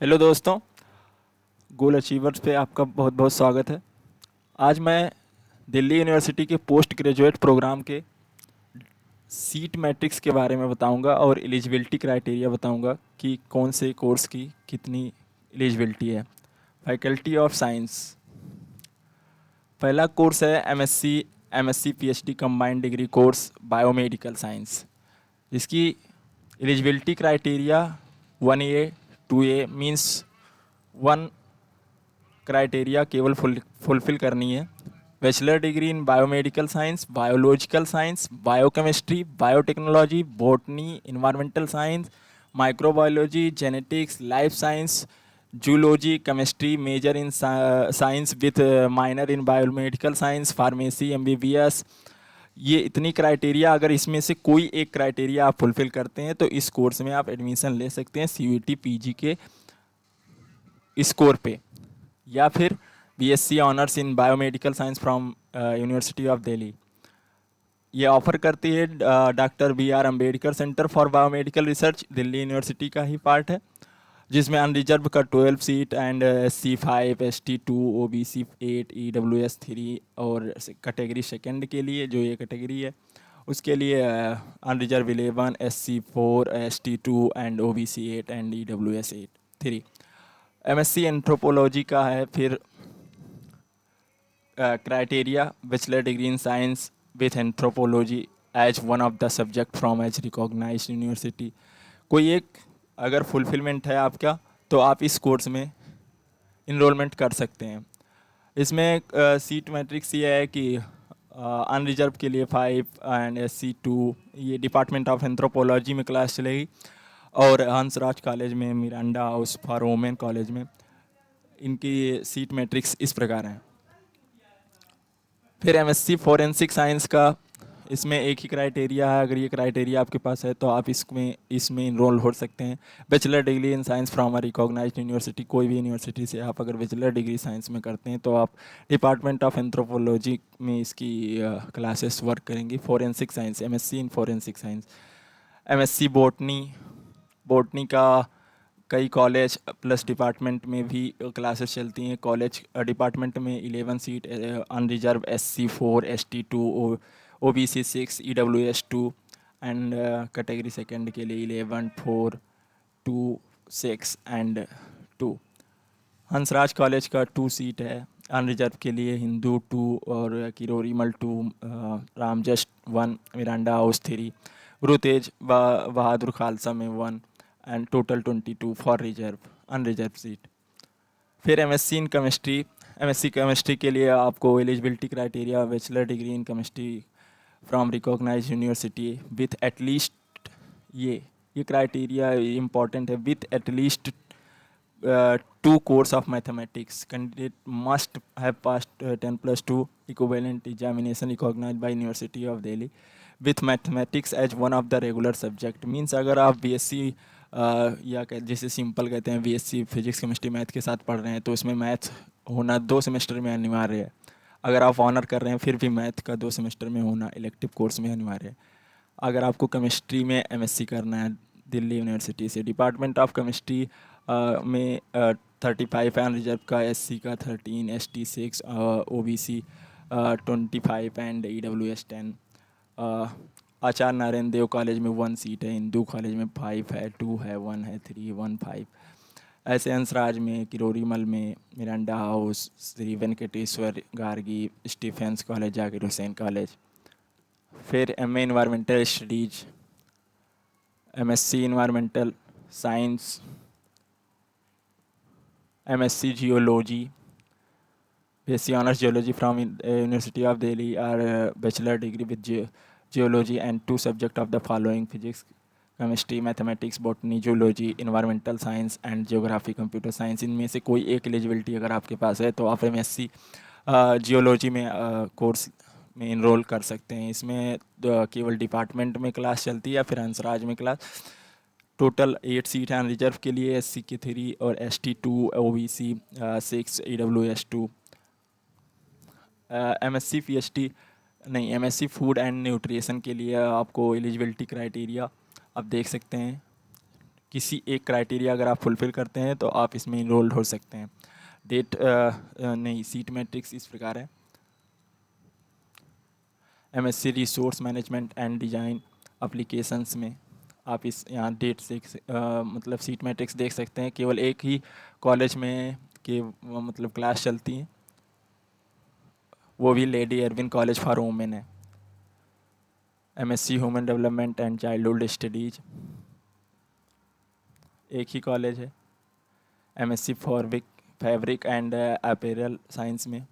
Hello दोस्तों, गोल achievers पे आपका बहुत बहुत स्वागत है। आज मैं दिल्ली यूनिवर्सिटी के पोस्ट ग्रेजुएट प्रोग्राम के सीट मैट्रिक्स के बारे में बताऊंगा और एलिजिबिलिटी क्राइटेरिया बताऊंगा कि कौन से कोर्स की कितनी एलिजिबिलिटी है। फैकल्टी ऑफ साइंस, पहला कोर्स है MSc PhD combined degree course biomedical science, जिसकी eligibility criteria 1A 2A means one criteria केवल फुलफिल करनी है। Bachelor degree in biomedical science, biological science, biochemistry, biotechnology, botany, environmental science, microbiology, genetics, life science, zoology, chemistry, major in science with minor in biomedical science, pharmacy, MBBS. ये इतनी criteria, अगर इसमें से कोई एक क्राइटेरिया आप फुलफिल करते हैं तो इस कोर्स में आप एडमिशन ले सकते हैं सीयूईटी पीजी के स्कोर पे। या फिर BSc honours in biomedical science from university of Delhi. ये ऑफर करती है doctor B R Ambedkar centre for biomedical research, Delhi university का ही पार्ट है, जिसमें अनरिजर्व का 12 seat and C5 ST2 OBC 8 EWS 3 और कैटेगरी सेकंड के लिए जो ये कैटेगरी है उसके लिए unreserved 11 SC4 ST2 and OBC 8 and EWS 3। MSc anthropology का है फिर criteria bachelor degree in science with anthropology as one of the subject from as recognised university. कोई एक अगर फुलफिलमेंट है आपका तो आप इस कोर्स में इनरोलमेंट कर सकते हैं। इसमें सीट मैट्रिक्स ये है कि अनरिजर्व के लिए 5 एंड SC2 ये डिपार्टमेंट ऑफ एंथ्रोपोलॉजी में क्लास चलेगी, और हंसराज कॉलेज में, Miranda house for women college में इनकी सीट मैट्रिक्स इस प्रकार हैं। फिर एमएससी फॉरेंसिक साइंस का, इसमें एक ही क्राइटेरिया है, अगर ये क्राइटेरिया आपके पास है तो आप इसमें इनरोल हो सकते हैं। Bachelor degree in science from a recognised university, कोई भी यूनिवर्सिटी से आप अगर बैचलर डिग्री साइंस में करते हैं तो आप डिपार्टमेंट ऑफ एंथ्रोपोलॉजी में इसकी क्लासेस वर्क करेंगी। Forensic science, MSc in forensic science. MSc botany, botany का कई कॉलेज प्लस डिपार्टमेंट में भी क्लासेस चलती हैं। कॉलेज डिपार्टमेंट में 11 seat unreserved SC4 ST2 OBC 6 EWS 2 and category second के लिए 11 4 2 6 एंड 2। हंसराज कॉलेज का 2 सीट है अनरिजर्व के लिए, हिंदू 2 और किरोरीमल 2, रामजस्ट 1, मिरांडा हाउस 3, गुरु तेज बहादुर खालसा में 1 and total 22 for reserve unreserve seat. फिर MSc in chemistry, MSc chemistry के लिए आपको eligibility criteria bachelor degree in chemistry from recognise university with at least, ये क्राइटेरिया इम्पॉर्टेंट है, with at least 2 course of mathematics candidate must have passed 10+2 equivalent examination recognised by university of Delhi with mathematics as one of the regular subject. Means अगर आप BSc या जैसे simple कहते हैं BSc physics chemistry math के साथ पढ़ रहे हैं तो इसमें मैथ होना 2 सेमेस्टर में अनिवार्य है। अगर आप ऑनर कर रहे हैं फिर भी मैथ का 2 सेमेस्टर में होना इलेक्टिव कोर्स में अनिवार्य है। अगर आपको केमिस्ट्री में एमएससी करना है दिल्ली यूनिवर्सिटी से, डिपार्टमेंट ऑफ केमिस्ट्री में 35 एंड रिजर्व का, एससी का 13, ST 6, OBC 25 and EWS 10। Acharya Narayan Dev college में 1 सीट है, हिंदू कॉलेज में 5 है, 2 है, 1 है, 3 1 5। ऐसे हंसराज में, किरोरीमल में, Miranda House, Shri Venkateswara Gargi, Stephen's college, Zakir Hussain college. फिर MA environmental studies, MSc environmental science, MSc geology, BSc honours geology from university of Delhi और bachelor degree with geology and 2 subject of the following physics chemistry mathematics botany zoology environmental science and geography computer science. इनमें से कोई एक eligibility अगर आपके पास है तो आप एमएससी जियोलॉजी में कोर्स में इनरोल कर सकते हैं। इसमें केवल डिपार्टमेंट में क्लास चलती है या फिर हंसराज में क्लास। टोटल 8 सीट हैं रिजर्व के लिए, SC के 3 और ST2 OBC 6 EWS 2। MSc PhD नहीं, MSc फूड एंड न्यूट्रिशन के लिए आपको एलिजिबिलिटी क्राइटेरिया आप देख सकते हैं। किसी एक क्राइटेरिया अगर आप फुलफ़िल करते हैं तो आप इसमें इनरोल्ड हो सकते हैं। डेट नहीं, सीट मैट्रिक्स इस प्रकार है। MSc resource management and design applications में आप इस यहाँ डेट से मतलब सीट मैट्रिक्स देख सकते हैं। केवल एक ही कॉलेज में के मतलब क्लास चलती हैं, वो भी Lady Irwin college for women है। MSc human development and childhood studies एक ही कॉलेज है। MSc fabric and apparel science में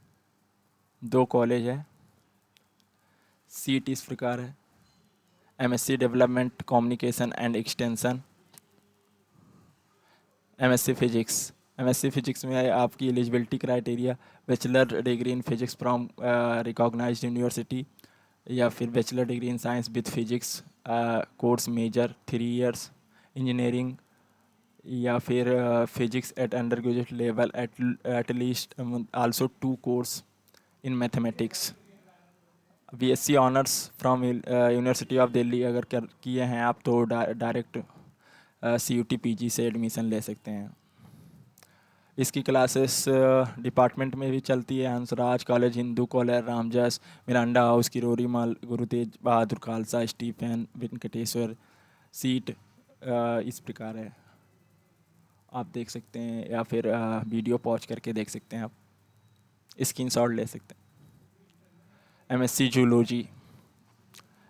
2 कॉलेज है। सीट इस प्रकार है। MSc development communication and extension. MSc physics, MSc physics में आपकी eligibility criteria bachelor degree in physics from recognised university, या फिर bachelor degree in science with physics course major 3 years, engineering, या फिर physics eight under graduate level at least also 2 course in mathematics. BSc honours from university of Delhi अगर किए हैं आप तो direct CUT PG से एडमिशन ले सकते हैं। इसकी क्लासेस डिपार्टमेंट में भी चलती है। Hansraj college, Hindu college, Ramjas, Miranda House, Kirori Mal, Guru Tegh Bahadur Khalsa, Stephen, Venkateswara. Seat इस प्रकार है, आप देख सकते हैं, या फिर वीडियो पॉज करके देख सकते हैं, आप स्क्रीनशॉट ले सकते हैं। एमएससी जूलॉजी,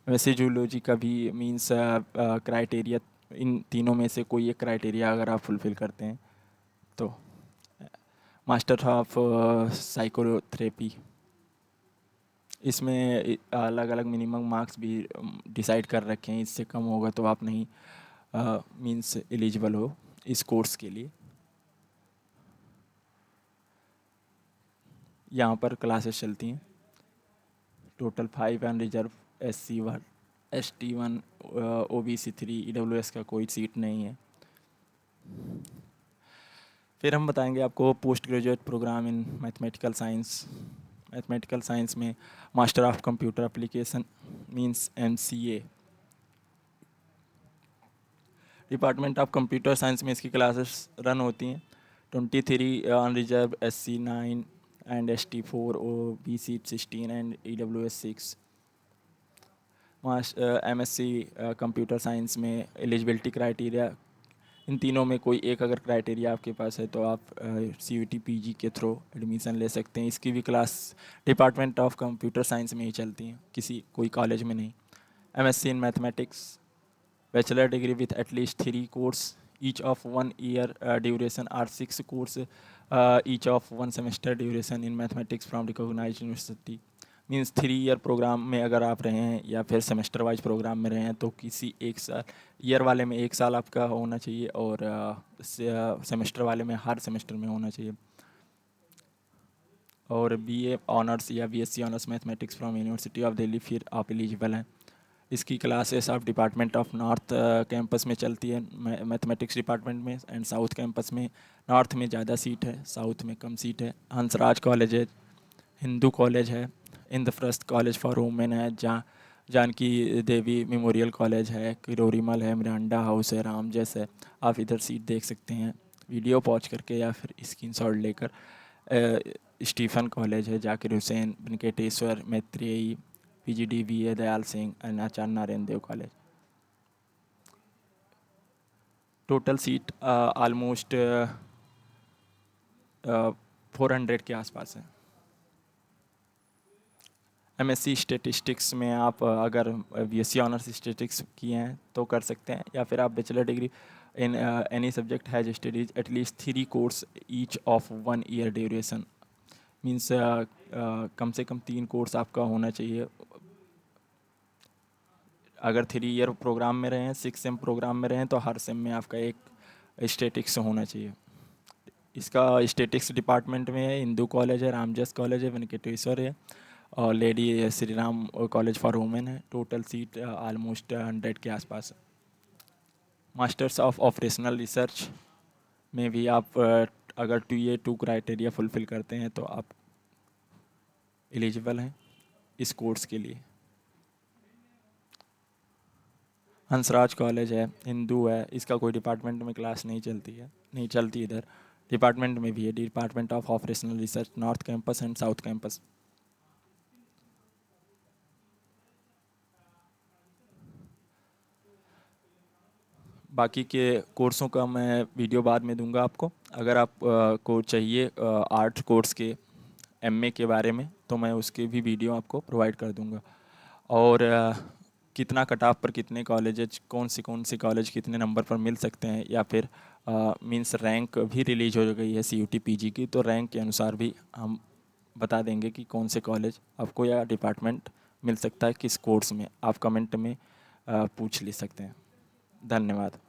एमएससी जूलॉजी का भी मीन्स क्राइटेरिया इन तीनों में से कोई एक क्राइटेरिया अगर आप फुलफ़िल करते हैं तो। मास्टर ऑफ साइकोथेरेपी, इसमें अलग अलग मिनिमम मार्क्स भी डिसाइड कर रखे हैं, इससे कम होगा तो आप नहीं मीन्स एलिजिबल हो इस कोर्स के लिए। यहाँ पर क्लासेस चलती हैं total 5 and reserve SC1, ST1, OBC3, EWS का कोई सीट नहीं है। फिर हम बताएंगे आपको post graduate programme in mathematical science. Mathematical science में master of computer application means MCA। Department of computer science में इसकी क्लासेस रन होती हैं 23 on reserve SC9 and ST4, OBC16 and EWS6। MSc computer science में eligibility criteria इन तीनों में कोई एक अगर क्राइटेरिया आपके पास है तो आप CUT PG के थ्रू एडमिशन ले सकते हैं। इसकी भी class department of computer science में ही चलती हैं, किसी कोई कॉलेज में नहीं। MSc in mathematics, bachelor degree with at least 3 course each of 1 year duration or 6 course each of 1 semester duration in mathematics from recognised university. Means 3 year program में अगर आप रहे हैं या फिर सेमेस्टर वाइज प्रोग्राम में रहे हैं तो किसी एक साल, ईयर वाले में 1 साल आपका होना चाहिए और सेमेस्टर वाले में हर सेमेस्टर में होना चाहिए। और BA ऑनर्स या BSc honours mathematics from university of Delhi फिर आप एलिजिबल हैं। इसकी classes of department of north campus में चलती है मैथमेटिक्स डिपार्टमेंट में, एंड साउथ कैंपस में। नॉर्थ में ज़्यादा सीट है, साउथ में कम सीट है। हंसराज कॉलेज है, हिंदू कॉलेज है, इंद्रप्रस्थ कॉलेज फॉर वुमेन है, जानकी देवी मेमोरियल कॉलेज है, किरोरीमल है, मिरांडा हाउस है, रामजस है। आप इधर सीट देख सकते हैं वीडियो पॉज करके या फिर स्क्रीनशॉट लेकर। स्टीफन कॉलेज है, Zakir Hussain, Venkateswara, Maitreyi, PGDBA Dayal Singh and Acharya Narayan Dev college. Total seat almost 400 के आसपास है। MSc स्टेटिस्टिक्स में आप अगर BSc ऑनर्स स्टेटिस्टिक्स किए हैं तो कर सकते हैं, या फिर आप bachelor degree in any subject has studies at least 3 course each of 1 year duration. Means कम से कम 3 कोर्स आपका होना चाहिए। अगर 3 ईयर प्रोग्राम में रहें, 6 सेम प्रोग्राम में रहें तो हर सेम में आपका एक स्टेटिक्स होना चाहिए। इसका स्टेटिक्स डिपार्टमेंट में है, हिंदू कॉलेज है, रामजस कॉलेज है, वेंकटेश्वर है, और lady Shri Ram college for women है। टोटल सीट ऑलमोस्ट 100 के आसपास है। मास्टर्स ऑफ ऑपरेशनल रिसर्च में भी आप अगर 2A2 क्राइटेरिया फुलफ़िल करते हैं तो आप एलिजिबल हैं इस कोर्स के लिए। हंसराज कॉलेज है, हिंदू है, इसका कोई डिपार्टमेंट में क्लास नहीं चलती है, नहीं चलती इधर। डिपार्टमेंट में भी है, department of operational research, north campus and south campus. बाकी के कोर्सों का मैं वीडियो बाद में दूंगा आपको। अगर आप को चाहिए आर्ट कोर्स के एमए के बारे में, तो मैं उसके भी वीडियो आपको प्रोवाइड कर दूंगा। और कितना कट ऑफ पर कितने कॉलेज, कौन सी कॉलेज कितने नंबर पर मिल सकते हैं, या फिर मींस रैंक भी रिलीज हो गई है सीयूटी पीजी की, तो रैंक के अनुसार भी हम बता देंगे कि कौन से कॉलेज आपको या डिपार्टमेंट मिल सकता है किस कोर्स में। आप कमेंट में पूछ ले सकते हैं। धन्यवाद।